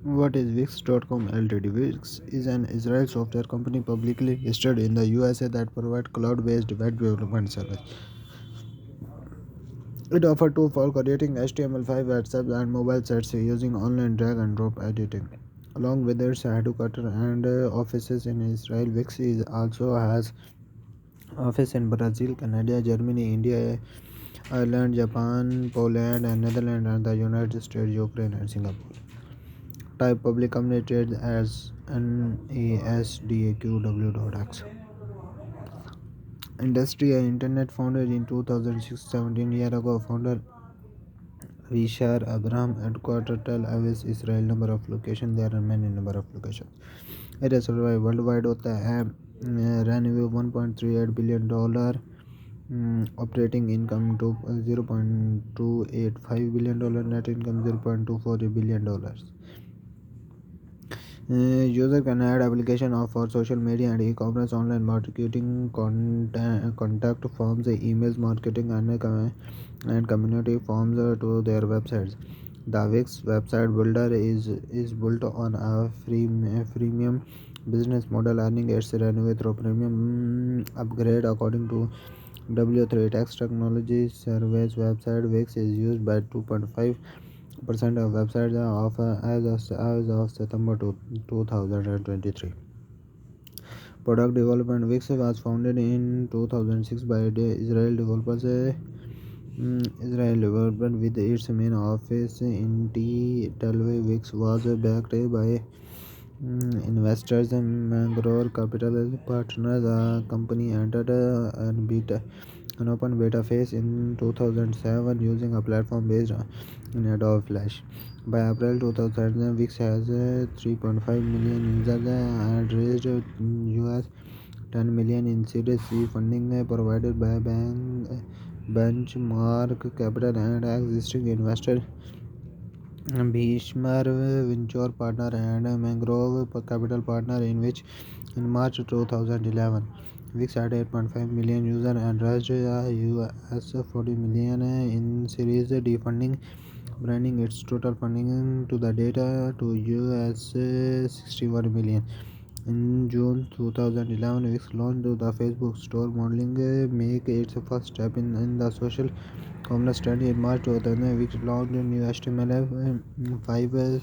What is Wix.com Ltd? Wix is an Israel software company publicly listed in the USA that provides cloud-based web development service. It offers tools for creating HTML5 websites and mobile sites using online drag and drop editing. Along with its headquarters and offices in Israel, Wix is also has offices in Brazil, Canada, Germany, India, Ireland, Japan, Poland, and Netherlands, and the United States, Ukraine, and Singapore. Type public company trades as NASDAQ. Industry and Internet founded in 2006, 17 years ago. Founder Vishar Abraham, headquartered Tel Aviv, Israel. Number of locations, there are many number of locations. It is worldwide होता है revenue $1.38 billion, operating income to $0.285 billion, net income $0.24 billion. User can add application of for social media and e-commerce, online marketing, contact forms, emails, marketing, and community forms to their websites. The Wix website builder is built on a freemium business model, earning its revenue through premium upgrade. According to W3 Tax Technology Survey's website, Wix is used by 2.5% of websites of as of September 2023. Product development. Wix was founded in 2006 by the Israel developers. Israel development with its main office in Tel Aviv. Wix was backed by investors and Mangrove Capital Partners. The company entered an open beta phase in 2007 using a platform based on Adobe Flash. By April 2000, Wix has 3.5 million users and raised US 10 million in Series C funding provided by Benchmark Capital and existing investors Bhishmar Venture Partner and Mangrove Capital Partner, in March 2011. Wix had 8.5 million users and raised US 40 million in Series D funding, bringing its total funding to the data to US 61 million. In June 2011, Wix launched the Facebook store, modeling make its first step in the social commerce trend. In March 2011, Wix launched a new HTML5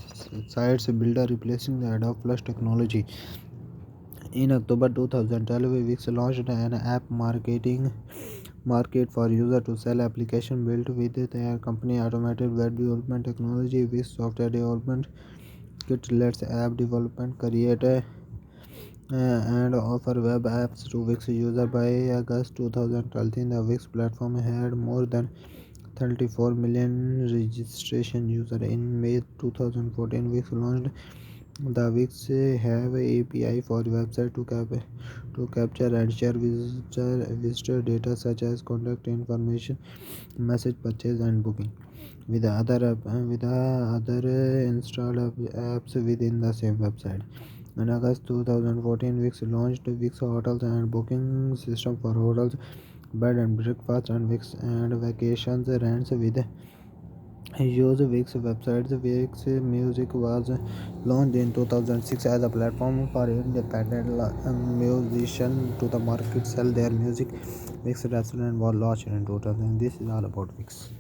sites builder, replacing the Adobe Plus technology. In October 2012, Wix launched an app market for users to sell applications built with their company automated web development technology. Wix software development kit lets app development create and offer web apps to Wix users. By August 2013, the Wix platform had more than 34 million registration users. In May 2014, Wix launched the Wix have API for website to capture and share visitor data such as contact information, message purchase, and booking with other installed apps within the same website. In August 2014, Wix launched Wix Hotels and booking system for hotels, bed and breakfast, and Wix and vacations rents with use Wix websites. Wix Music was launched in 2006 as a platform for independent musicians to the market sell their music. Wix restaurant was launched in 2000. This is all about Wix.